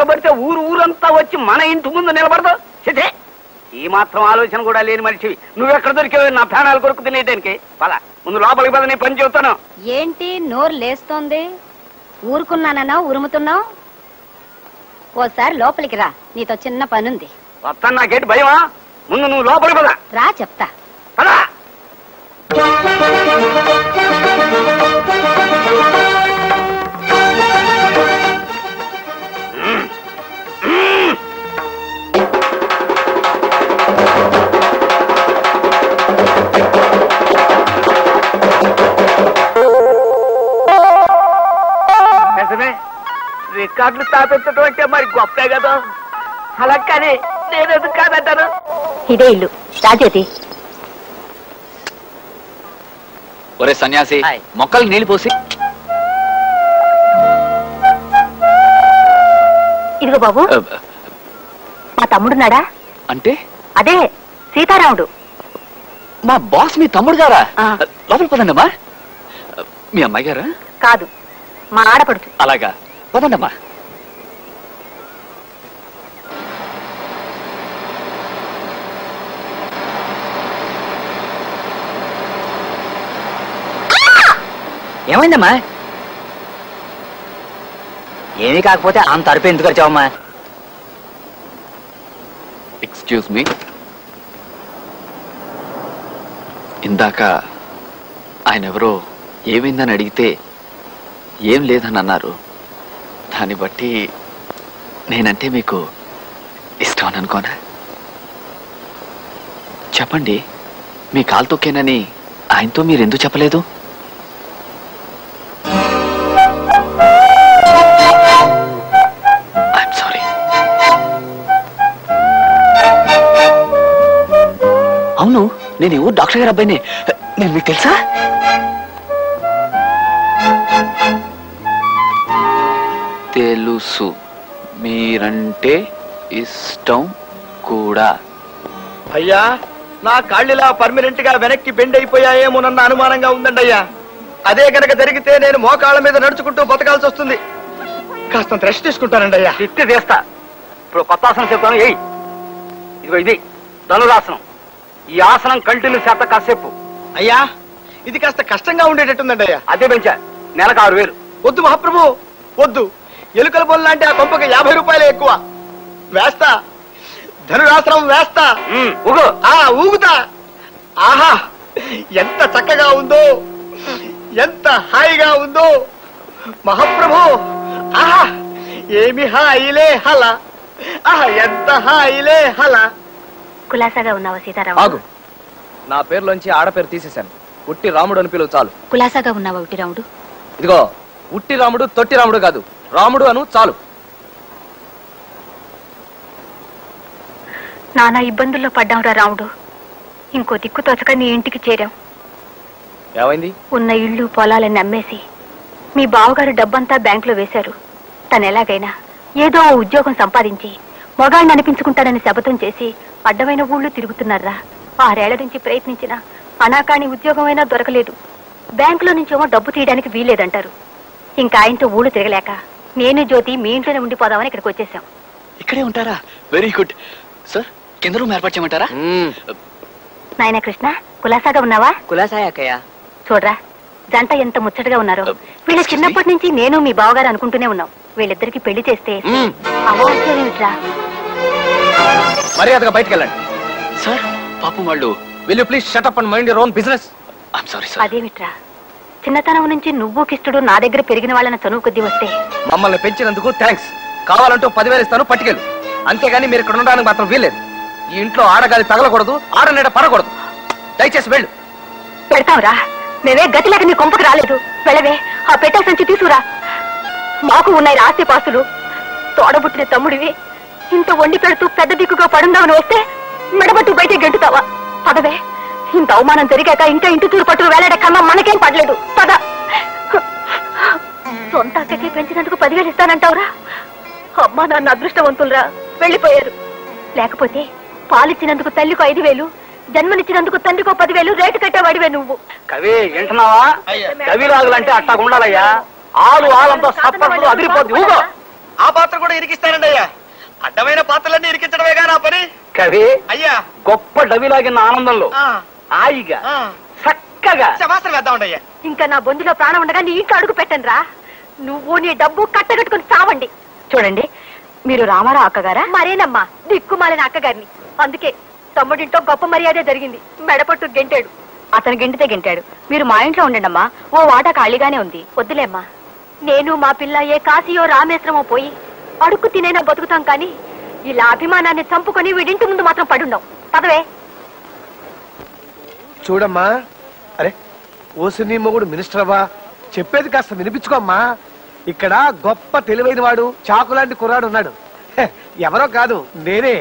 నిలబడితే ఊరంతా వచ్చి మన ఇంటి ముందు నిలబడదు. చితే, ఈ మాత్రం ఆలోచన కూడా లేని మనిషివి నువ్వెక్కడ దొరికావు నా ప్రాణాలు కొరకు తినేదానికి? పద, ముందు లోపలికి పద, నీ పని చెబుతాను. ఏంటి నోరు లేస్తోంది? ఊరుకున్నానన్నా ఉరుముతున్నావు? ఓసారి లోపలికి రా, నీతో చిన్న పనుంది. వస్తాను, నాకేంటి భయమా? ముందు నువ్వు లోపలికి పద. రా చెప్తా. పదా. రికార్డులు తాపెట్టడం అంటే మరి గొప్పే కదా. అలా కానీ నేనెందుకు కాదంటాను? ఇదే ఇల్లు, రాజేది. ఒరే సన్యాసి, మొక్కలు నీళ్లు పోసి. ఇదిగో బాబు, మా తమ్ముడున్నాడా? అంటే అదే సీతారాముడు. మా బాస్ మీ తమ్ముడు గారా? లోపల పదండమ్మా. మీ అమ్మాయి గారా? కాదు, మా ఆడపడుచు. అలాగా, పదండమ్మా. ఏమైందమ్మా? ఏమీ కాకపోతే అంత అరుపు ఎందుకు వచ్చావమ్మా? ఎక్స్క్యూజ్ మీ, ఇందాక ఆయన ఎవరో ఏమైందని అడిగితే ఏం లేదని అన్నారు. దాన్ని బట్టి నేనంటే మీకు ఇష్టం అని అనుకోనా? చెప్పండి, మీ కాలు తొక్కేనని ఆయనతో మీరు ఎందుకు చెప్పలేదు? I'm sorry. అవును, నేను ఎవరు డాక్టర్ గారు అబ్బాయిని. నేను మీకు తెలుసా? తెలుసు, మీరంటే ఇష్టం కూడా. అయ్యా, నా కాళ్ళిలా పర్మనెంట్ గా వెనక్కి బెండ్ అయిపోయాయేమోనన్న అనుమానంగా ఉందండి అయ్యా. అదే కనుక జరిగితే నేను మోకాళ్ళ మీద నడుచుకుంటూ బతకాల్సి వస్తుంది. కాస్తంత రెస్ట్ తీసుకుంటానండి అయ్యా. తిట్టి చేస్తా. ఇప్పుడు కొత్త ఆసనం చెప్తాను. ఇదిగో ఇది ధనురాసనం. ఈ ఆసనం కంటిన్యూ చేత కాసేపు. అయ్యా, ఇది కాస్త కష్టంగా ఉండేటట్టుందండి అయ్యా. అదే పెంచా, నెలకు 6000. వద్దు మహాప్రభు, వద్దు. ఎలుకల బొల్ల అంటే ఆ కొంపకి 50 రూపాయలే ఎక్కువ. వేస్తా, ధనురాసనం వేస్తా. ఊగుతా. ఆహా, ఎంత చక్కగా ఉందో, ఎంత హాయిగా ఉందో మహాప్రభు. ఆహా, ఏమి హాయిలే హల. ఆహా, ఎంత హాయిలే హల. కులాసాగా ఉన్నావా సీతారాము? ఆగు, నా పేరులోంచి ఆడపేరు తీసేశాను. ఉట్టి రాముడు అని పిలువు చాలు. కులాసాగా ఉన్నావా ఉట్టి రాముడు? ఇదిగో, ఉట్టి రాముడు తొట్టి రాముడు కాదు, రాముడు అను చాలు. నానా ఇబ్బందుల్లో పడ్డాంరా రాముడు. ఇంకో దిక్కు తోచక నీ ఇంటికి చేరాం. ఏమైంది? ఉన్న ఇళ్ళు పొలాలని అమ్మేసి మీ బావగారు డబ్బంతా బ్యాంకులో వేశారు. తను ఎలాగైనా ఏదో ఉద్యోగం సంపాదించి మొగాడిని అనిపించుకుంటాడని శపథం చేసి అడ్డమైన ఊళ్ళు తిరుగుతున్నారా. 6 ఏళ్ల నుంచి ప్రయత్నించినా అనాకాని ఉద్యోగమైనా దొరకలేదు. బ్యాంకులో నుంచేమో డబ్బు తీయడానికి వీలేదంటారు. ఇంకా ఆయనతో ఊళ్ళు తిరగలేక నేను జ్యోతి మీ ఇంట్లోనే ఉండిపోదామని ఇక్కడికి వచ్చేసాం. ఇక్కడే ఉంటారా? Very good sir. కింద రూమ్ ఏర్పాటు చేయమంటారా? నాయన కృష్ణ, కులాసాగా ఉన్నావా? కులాసాయ అక్కయ్య. చూడరా, జంట ఎంత ముచ్చటగా ఉన్నారో. వీళ్ళ చిన్నప్పటి నుంచి నేను మీ బావగారు అనుకుంటూనే ఉన్నాం. వీళ్ళిద్దరికి పెళ్లి చేస్తే అవాచ్యమేమిట్రా? మర్యాదగా బయటకు వెళ్ళండి. సార్, పాపం వాళ్ళు. Will you please shut up and mind your own business? I'm sorry sir. అదేమిట్రా, చిన్నతనం నుంచి నువ్వు కిష్టుడు నా దగ్గర పెరిగిన వాళ్ళని చనువు కొద్ది వస్తే. మమ్మల్ని పెంచినందుకు థ్యాంక్స్. కావాలంటూ 10,000 ఇస్తాను, పట్టుకెళ్ళు. అంతేగాని మీరు ఇక్కడ ఉండడానికి మాత్రం వీల్లేదు. ఈ ఇంట్లో ఆడగాలి తగలకూడదు, ఆడనీడ పడకూడదు. దయచేసి వెళ్ళు. పెడతావురా, మేమే గతి లేక నీ కొంపకు రాలేదు. వెళ్ళవే, ఆ పెట్టెల సంచి తీసుకురా. మాకు ఉన్నాయి ఆస్తి పాస్తులు. తోడబుట్టిన తమ్ముడివి ఇంత వండి పెడుతూ పెద్ద దిక్కుగా పడుందామని వస్తే మెడబట్టు బయట గెంటుతావా? పదవే, ఇంత అవమానం జరిగాక ఇంకా ఇంటి తూరు పట్టుకు వేలాడే కన్నా మనకేం పడలేదు. పద. సొంత అక్కకి పెంచినందుకు 10,000 ఇస్తానంటావురా? అమ్మా నాన్న అదృష్టవంతులరా, వెళ్ళిపోయారు. లేకపోతే పాలిచ్చినందుకు తల్లికో 5,000, జన్మనిచ్చినందుకు తండ్రికో 10,000 రేటు కట్టేవాడివే నువ్వు. కవి వింటున్నావా? కవి రాగులంటే అట్టా ఉండాలయ్యా. ఆలంతా సప్పట్లు అదిరిపోద్ది. ఊగో. ఆ పాత్ర కూడా ఇరికిస్తానండి అయ్యా. అడ్డమైన పాత్రలన్నీ ఇరికించడమేగా నా పని. కవి అయ్యా గొప్ప డవిలాగిన ఆనందంలో హాయిగా చక్కగా శమాసనం వేద్దామండి అయ్యా. ఇంకా నా బొందులో ప్రాణం ఉండగా నీ ఇంట్లో అడుగు పెట్టండి రా. నువ్వు నీ డబ్బు కట్టగట్టుకుని చావండి. చూడండి, మీరు రామారావు అక్కగారా? మరేనమ్మా, దిక్కుమాలిన అక్కగారిని. అందుకే తమ్ముడింటో గొప్ప మర్యాదే జరిగింది. మెడపట్టు గెంటాడు. అతను గెంటితే గెంటాడు. మీరు మా ఇంట్లో ఉండండమ్మా, ఓ వాటా ఖాళీగానే ఉంది. వద్దులేమ్మా, నేను మా పిల్ల ఏ కాశీయో రామేశ్వరమో పోయి అడుక్కు తినైనా బతుకుతాం, కానీ ఇలా అభిమానాన్ని చంపుకొని వీడింటి ముందు మాత్రం పడుండం. పదవే. చూడమ్మా, అరే ఓసి నీ మొగుడు మినిస్టర్ అవ్వా, చెప్పేది కాస్త వినిపించుకోమ్మా. ఇక్కడ గొప్ప తెలివైన వాడు చాకులాంటి కుర్రాడు ఉన్నాడు. ఎవరో కాదు, నేనే.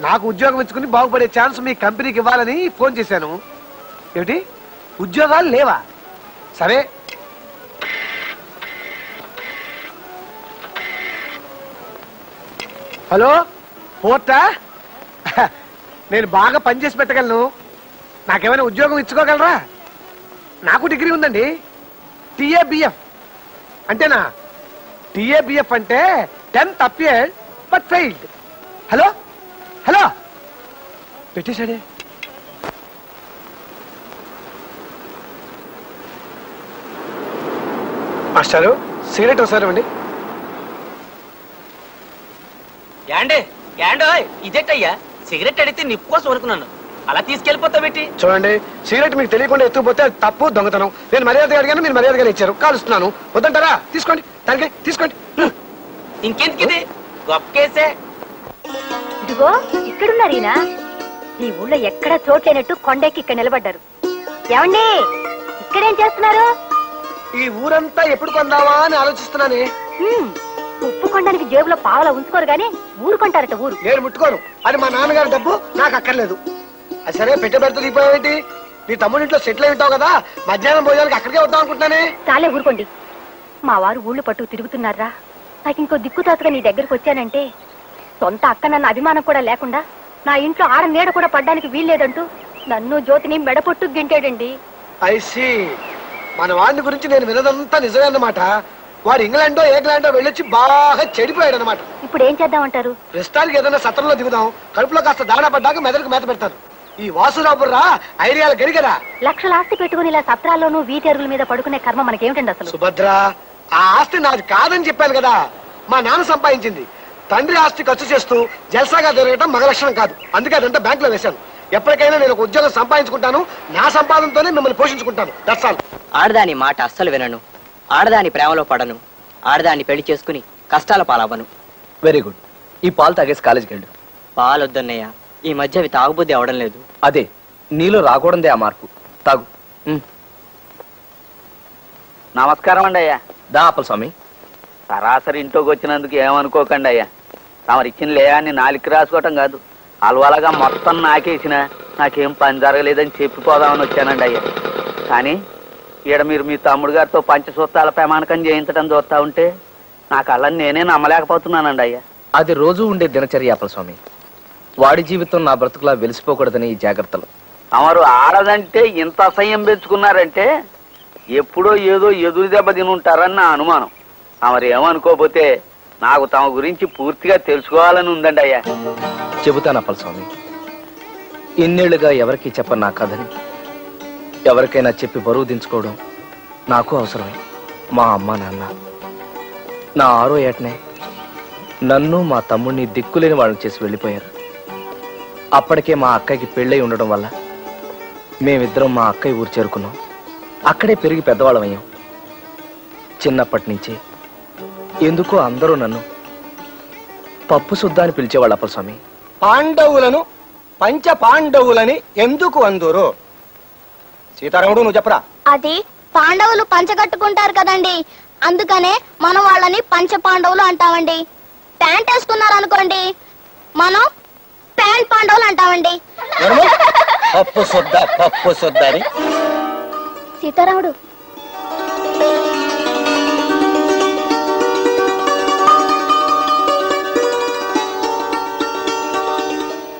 నాకు ఉద్యోగం ఇచ్చుకుని బాగుపడే ఛాన్స్ మీ కంపెనీకి ఇవ్వాలని ఫోన్ చేశాను. ఏమిటి, ఉద్యోగాలు లేవా? సరే, హలో పోర్టా? నేను బాగా పనిచేసి పెట్టగలను. నాకేమైనా ఉద్యోగం ఇచ్చుకోగలరా? నాకు డిగ్రీ ఉందండి. టీఏబిఎఫ్ అంటేనా? టీఏబిఎఫ్ అంటే 10th appeared but failed. Hello hello పెట్టేశాడే. మాస్టారు, సిగరెట్ ఒకసారి అండి. యాండే యాండో ఇదేటయ్యా, సిగరెట్ అడిగితే నిప్పు కోసం అనుకున్నాను, అలా తీసుకెళ్ళిపోతా పెట్టి. చూడండి, సిగరెట్ మీకు తెలియకుండా ఎత్తుకుపోతే అది తప్పు, దొంగతనం. నేను మర్యాదగా అడిగాను, మీరు మర్యాదగా ఇచ్చారు. కాలుస్తున్నాను. వద్దంటారా? తీసుకోండి, దానికి తీసుకోండి. ఇంకెందుకు ఇది గొప్ప కేసే. ఇదిగో ఇక్కడున్నారు ఈయన. ఈ ఊళ్ళో ఎక్కడా చోట్లేనట్టు కొండెక్కి ఇక్కడ నిలబడ్డారు. ఏమండి, ఇక్కడేం చేస్తున్నారు? ఈ ఊరంతా ఎప్పుడు కొందావా అని ఆలోచిస్తున్నానే. ఉప్పు కొండానికి జేబులో పావలా ఉంచుకోరు గానీ ఊరు కొంటారట. ఊరు నేను ముట్టుకోను. అది మా నాన్నగారి డబ్బు, నాకు అక్కర్లేదు. అది సరే, పెట్టబెడత దిగిపోయావేంటి? నీ తమ్ముడింట్లో సెటిల్ అయి ఉంటావు కదా, మధ్యాహ్నం భోజనానికి అక్కడికే వద్దాం అనుకుంటున్నానే. చాలే ఊరుకోండి. మా వారు ఊళ్ళు పట్టు తిరుగుతున్నారా? నాకు ఇంకో దిక్కుతాతగా నీ దగ్గరకు వచ్చానంటే సొంత అక్క నన్న అభిమానం కూడా లేకుండా నా ఇంట్లో ఆడ నీడ కూడా పడ్డానికి వీల్లేదంటూ నన్ను జ్యోతిని మెడపొట్టు గింటాడండి. ఐసి, మన వాడిని గురించి నేను వినదంతా నిజమే అన్నమాట. వాడు ఇంగ్లాండో ఇంగ్లాండో వెళ్ళొచ్చి బాగా చెడిపోయాడు అనమాట. ఇప్పుడు ఏం చేద్దామంటారు? ప్రస్తుతానికి ఏదైనా సత్రంలో దిగుదాం. కడుపులో కాస్త దాడా పడ్డాక మెదడుకు మేత పెడతారు. ఈ వాసురాబుర్రా ఐడియాలు గరిగరా. లక్షల ఆస్తి పెట్టుకుని ఇలా సత్రాల్లోనూ వీటి అరుగుల మీద పడుకునే కర్మ మనకేమిటండి అసలు? సుభద్ర, ఆ ఆస్తి నాది కాదని చెప్పాను కదా. మా నాన్న సంపాదించింది. తండ్రి ఆస్తి ఖర్చు చేస్తూ జల్సాగా తిరగటం మగ లక్షణం కాదు. అందుకే అదంతా బ్యాంక్ లో వేశాను. ఎప్పటికైనా నేను ఒక ఉద్యోగం సంపాదించుకుంటాను. నా సంపాదనతోనే మిమ్మల్ని పోషించుకుంటాను. That's all. ఆడదాని మాట అస్సలు వినను, ఆడదాని ప్రేమలో పడను, ఆడదాన్ని పెళ్లి చేసుకుని కష్టాల పాలవ్వను. Very good. ఈ పాలు తాగేసి కాలేజీకి వెళ్ళు. పాలొద్దన్నయ్య, ఈ మధ్య అవి తాగుబుద్ధి అవడం లేదు. అదే నీలో రాకూడదే ఆ మార్పు. తాగు. నమస్కారం అండి అయ్యా. దా అప్పల స్వామి. సరాసరి ఇంట్లోకి వచ్చినందుకు ఏమనుకోకండి అయ్యా. తమరు ఇచ్చిన లేయాన్ని నాలికి రాసుకోవటం కాదు, అలవాలగా మొత్తం నాకేసిన నాకేం పని జరగలేదని చెప్పిపోదామని వచ్చానండి అయ్యా. కానీ ఈడ మీరు మీ తమ్ముడు గారితో పంచసూత్రాల ప్రమాణకం చేయించడం చూస్తా ఉంటే నాకు అలా నేనే నమ్మలేకపోతున్నానండి అయ్యా. అది రోజు ఉండే దినచర్య అప్పల స్వామి. వాడి జీవితం నా బ్రతుకులా వెలిసిపోకూడదని ఈ జాగ్రత్తలు. తమరు ఆడదంటే ఇంత అసహ్యం పెంచుకున్నారంటే ఎప్పుడో ఏదో ఎదురు దెబ్బ తినుంటారని నా అనుమానం. తమరు ఏమనుకోపోతే నాకు తమ గురించి పూర్తిగా తెలుసుకోవాలని ఉందండి అయ్యా. చెబుతాను అప్పల స్వామి. ఇన్నేళ్లుగా ఎవరికి చెప్పను నా కథని ఎవరికైనా చెప్పి బరువు దించుకోవడం నాకు అవసరమే. మా అమ్మ నాన్న నా 6వ ఏటనే నన్ను మా తమ్ముడిని దిక్కులేని వాళ్ళని చేసి వెళ్ళిపోయారు. అప్పటికే మా అక్కకి పెళ్ళై ఉండడం వల్ల మేమిద్దరం మా అక్కయ్య ఊరు చేరుకున్నాం. అక్కడే పెరిగి పెద్దవాళ్ళం అయ్యాం. చిన్నప్పటి నుంచి ఎందుకో అందరూ నన్ను పప్పు సుద్దా అని పిలిచేవాళ్ళు అప్పల స్వామి. పాండవులను పంచ పాండవులని ఎందుకు అందురు? సీతారాముడు, నువ్వు చెప్పరా. అది పాండవులు పంచగట్టుకుంటారు కదండి, అందుకనే మనం వాళ్ళని పంచ పాండవులు అంటామండి. ప్యాంట్ వేసుకున్నారు అనుకోండి, మనం ప్యాంట్ పాండవులు అంటామండి. పప్పు సుద్ద అని. సీతారాముడు,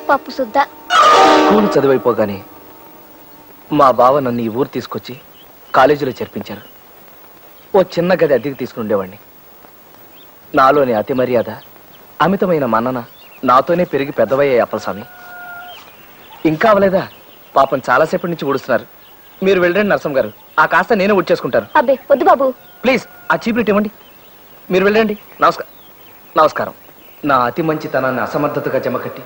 పప్పు సుద్ద. స్కూల్ చదివైపోగానే మా బావ నన్ను ఈ ఊరు తీసుకొచ్చి కాలేజీలో చేర్పించారు. ఓ చిన్న గది అద్దెకి తీసుకుని ఉండేవాడిని. నాలోని అతి మర్యాద, అమితమైన మన్నన నాతోనే పెరిగి పెద్దవయ్యాయి అప్పలస్వామి. ఇంకా అవలేదా? పాపం చాలాసేపటి నుంచి ఊడుస్తున్నారు. మీరు వెళ్ళండి నరసం గారు, ఆ కాస్త నేనే ఊడ్చేసుకుంటాను. అబ్బే వద్దు బాబు. ప్లీజ్ ఆ చీప్లెట్ ఇవ్వండి. మీరు వెళ్ళండి. నమస్కారం. నా అతి మంచితనాన్ని అసమర్థతగా జమకట్టి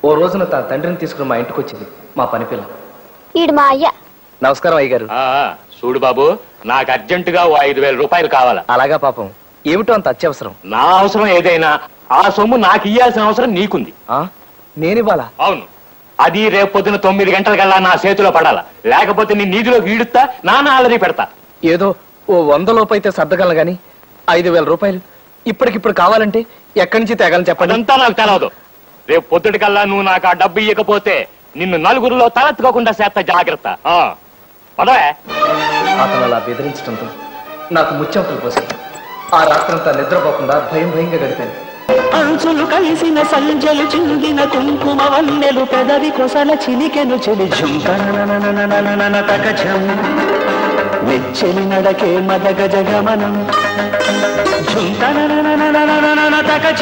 ఓ రోజున తన తండ్రిని తీసుకుని మా ఇంటికి వచ్చింది మా పని పిల్ల. ఈడు మా అయ్య. నమస్కారం అయ్యగారు. చూడు బాబు, నాకు అర్జెంటుగా 5,000 రూపాయలు కావాలా. అలాగా పాపం, ఏమిటో అంత అత్యవసరం? నా అవసరం ఏదైనా ఆ సొమ్ము నాకు ఇయ్యాల్సిన అవసరం నీకుంది. నేనివ్వాలా? అవును, అది రేపు పొద్దున 9 గంటలకల్లా నా చేతిలో పడాలా, లేకపోతే నీ నీటిలోకి ఈడుతా, నాన్న ఆలరీ పెడతా. ఏదో ఓ 100 లోపు అయితే సర్దగలను గాని 5,000 రూపాయలు ఇప్పటికిప్పుడు కావాలంటే ఎక్కడి నుంచి తేగలను చెప్పండి. అదంతా నాకు తెలవదు. రేపు పొద్దుటికల్లా నువ్వు నాకు ఆ డబ్బు ఇవ్వకపోతే నిన్ను నలుగురిలో తలెత్తుకోకుండా చేస్తా, జాగ్రత్త. పదవే. అతను అలా బెదిరించడంతో నాకు ముచ్చెమటలు పోసి ఆ రాత్రంతా నిద్రపోకుండా భయంగా గడిపాను. అంచులు కలిసిన సంజలు చిందిన కుంకుమ వన్నెలు పెదవి కొసల చిలికెను చెలి ఝుంకననననననననతకచం వెచ్చెలి నడకే మదగ జగమనం ఝుంకనననననననతకచం.